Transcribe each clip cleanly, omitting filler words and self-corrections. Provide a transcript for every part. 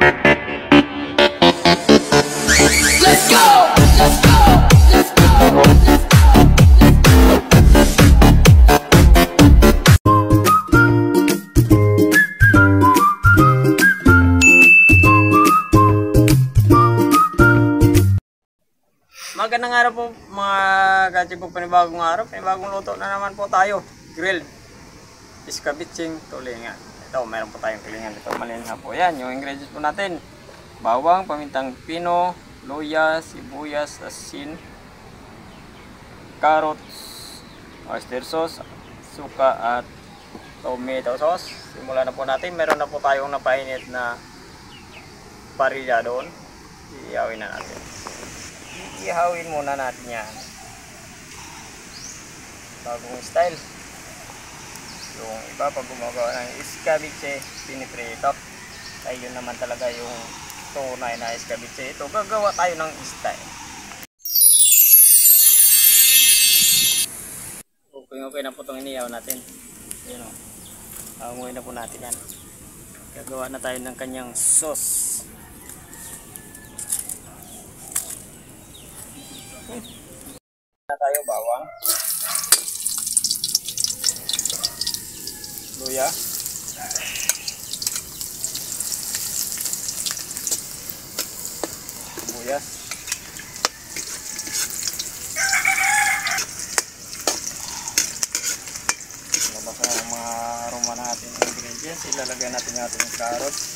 Let's go! Let's go! Let's go! Magandang araw po mga kachip po, panibagong araw, panibagong luto na naman po tayo. Grilled iskabitsing tulingan. Ito, meron po tayong tulingan. Ito, malinis na po yan. Yung ingredients po natin: bawang, pamintang pino, luya, sibuyas, asin, carrots, oyster sauce, suka at tomato sauce. Simulan na po natin. Meron na po tayong napainit na parilla doon. Iyawin na natin. Ihawin muna natin yan. Bagong style. Yung iba pag gumagawa ng iskabitse, piniprito. Ay yun naman talaga yung tunay na iskabitse. Ito, gagawa tayo ng style. Okay na po itong iniyaw natin. Yun o. Hanguin na po natin yan. Gagawa na tayo ng kanyang sauce. Na tayo bawang, luya, sibuyas, labas na ang mga aroma na ating ingredients. Ilalagay natin yung ating carrots,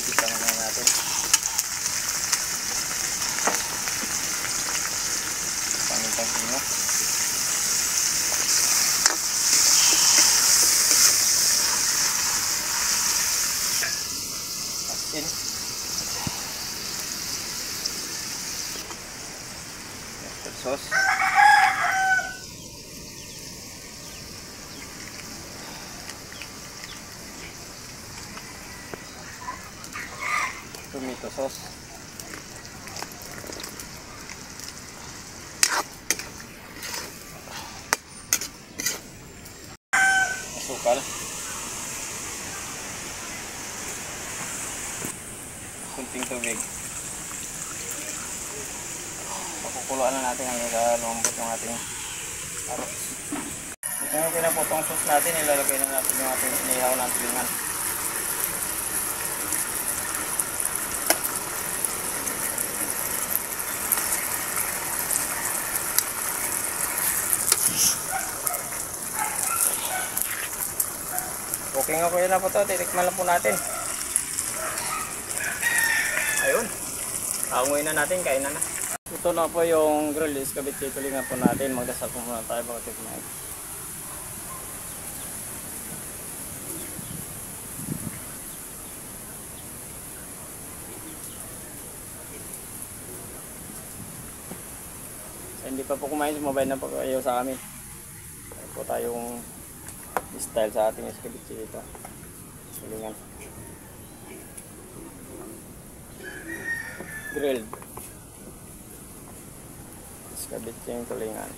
igitan na natin. Pamintang pino, asin, oyster sauce, tomato sauce, asukal, kunting tubig. Pakukuluan na natin hanggang lumambot yung ating carrots. Okay na po itong sauce natin. Ilalagay na natin yung ating inihaw ng tulingan. Okay na po ito. Titikman lang po natin. Ayun. Hanguin na natin. Kainan na. Ito na po yung grilled iskabitse tulingan po natin. Magdasal po muna tayo bago tikman. So, hindi pa po kumain, sumabay na po kayo sa amin. Ito po tayong style sa ating iskabitse dito. Tulingan. Grilled iskabitse yung tulingan.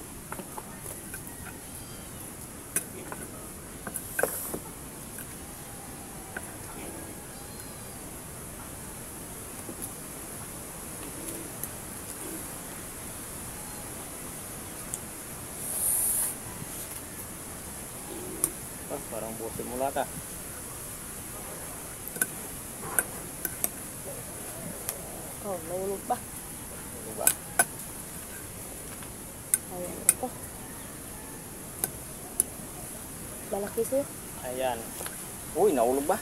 Parang busin mula ka. Oh, nahulog ba? Nahulog ba? Ayan ito. Malaki siya. Ayan. Uy, nahulog ba?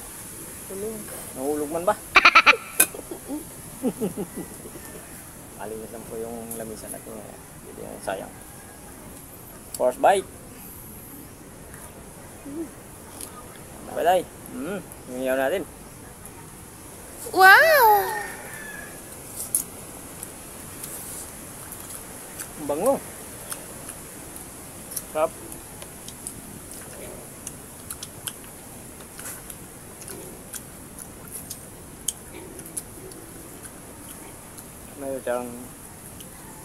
Hulog. Nahulog man ba? Malinis lang po yung lamisan natin. Hindi yung sayang. First bite. Baday. Hingiyaw natin. Wow! Ang bango. Sarap. Mayroon siyang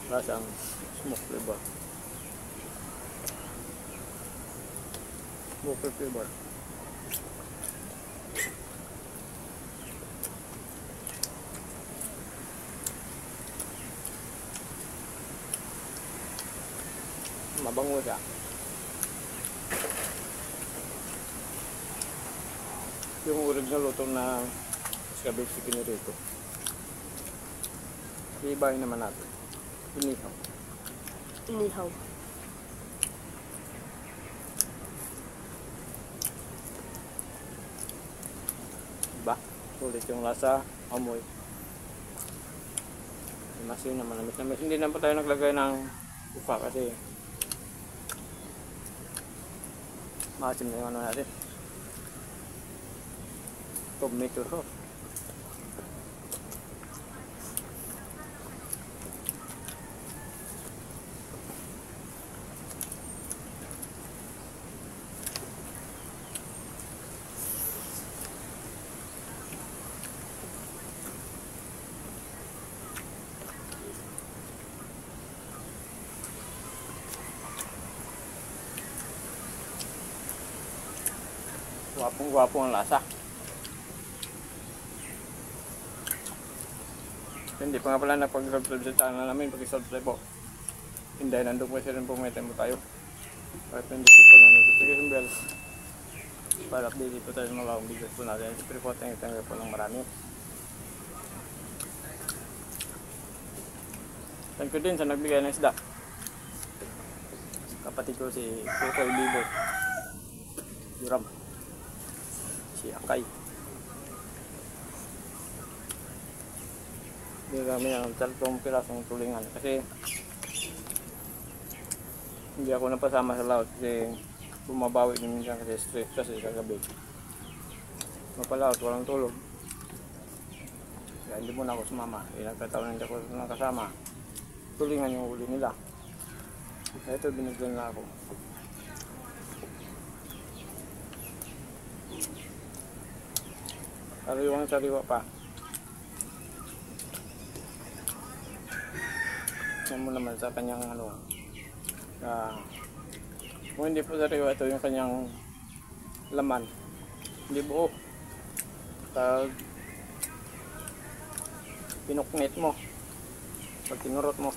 lasang smoke flavor. Smoke flavor. Mabango siya. Yung urig na luto na cabbage chicken rito. Iibahin naman natin. Inihaw. Inihaw. Diba? Sulit yung lasa, amoy. Masin naman, namis. Hindi na pa tayo naglagay ng upa kasi maasim na yung ano natin. Tomato sauce. Gwapong-gwapo ang lasa. Hindi pa nga pala napag-subscribe sa channel namin. Pag-subscribe po. Hindi, nandun po sila po may time po tayo. Para hindi po na notification bell. Para update po tayo sa mga bagong videos po natin. Siyempre po, thank you po ng marami. Thank you din sa nagbigay ng isda. Kapatid ko si Kukoy Libo. Yuram. Si Akay. Hindi kami ng 3 pirasong tulingan kasi hindi ako napasama sa laot kasi bumabawi din minsan kasi stress kasi kagabi. Mapalaot, walang tulog. Kaya hindi muna ako sumama. Ilang kataon hindi ako nakasama. Tulingan yung uli nila. Kaya ito binigyan na ako. Sariwang-sariwa pa. Yan mo naman sa kanyang ano. Kung hindi po sariwa, ito yung kanyang laman. Hindi buo. Pag pinuknit mo, pag tinurot mo,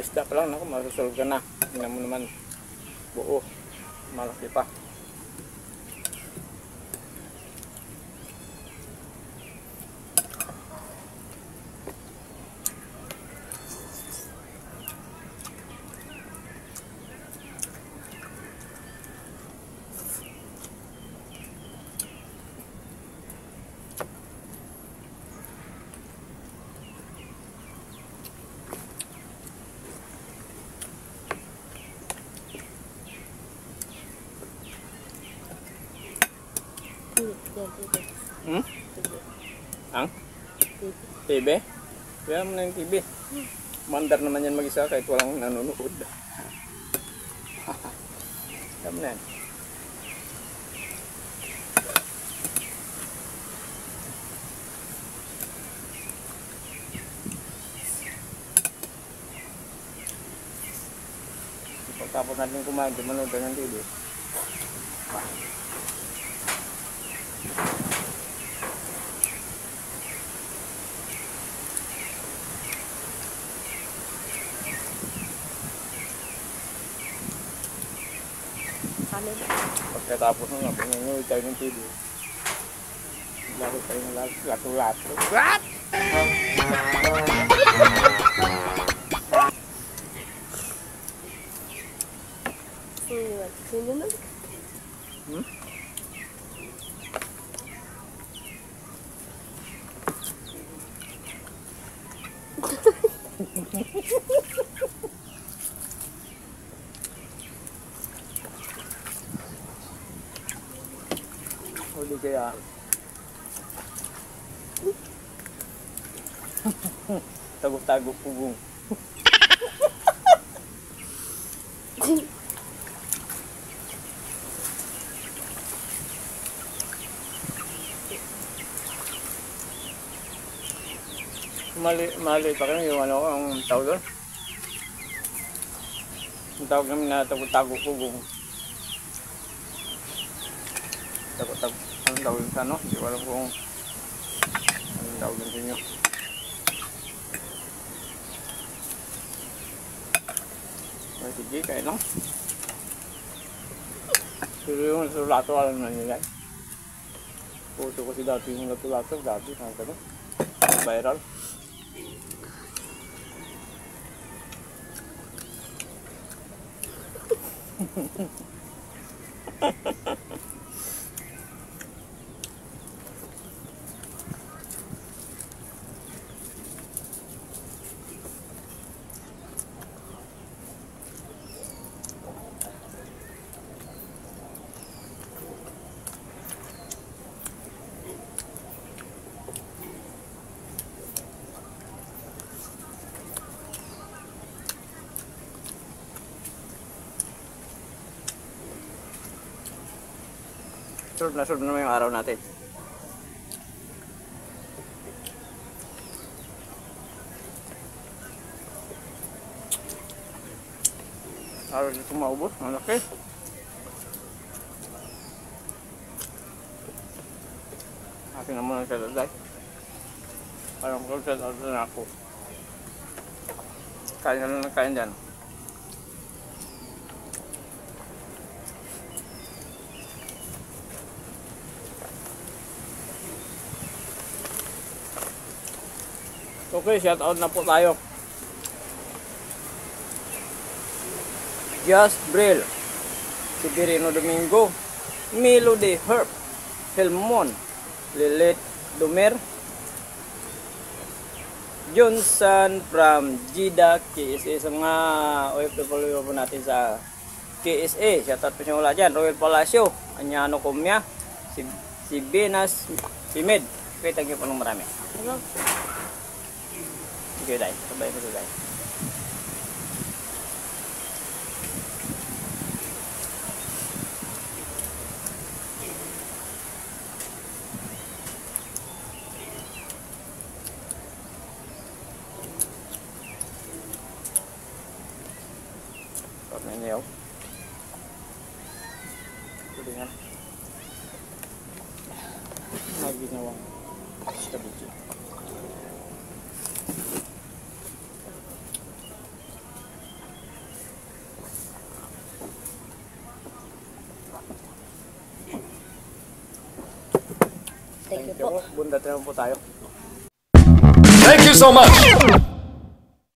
isda pa lang, ako masusolve ka na. Tingnan mo naman, buo, malaki pa. Hmm? Ang? TV? Kaya mo na yung TV. Mandar naman yan mag-isa kahit walang nanonood. Kaya mo na yan. Pagkapos natin kumain, di manood ng TV. Pagkatapos nung pinanood tayo ng TV, lalo tayo ng lato-lato. What? Sino na? Hmm? Huli kaya tago-tago pugong. Mali pa kayo yung ano, ang tawag doon? tawag namin na tago-tago-pugong. Tago-tago. Anong tawag yun sa ano? Hindi ko alam kung anong tawag yun sa inyo. Ay, sige, kaya lang. Pero yung lato alam na nila. Puso ko si dati yung lato-lato. Dati, ang gano'n. Viral. Sunod na naman yung araw natin. Araw dito maubos, ang laki. Akin na muna sa daday. Parang kung sa daday na ako. Kain na lang ng kain dyan. Okay, shout out na po tayo. Just Brill, Severino Domingo, Melody Herb, Helmon, Lilit Dumer, Johnson from Jeddah, KSA, sa mga OFW po natin sa KSA. Shout out po siya wala dyan. Royal Palacio, Anyano Comia, si Benas, si Med. Okay, thank you po ng marami. Okay, dai. Sabay mo dai. Còn này nhiều. Cứ đi ăn. Hai viên nhau. Stability. Thank you po. Bunda tayo po tayo. Thank you so much.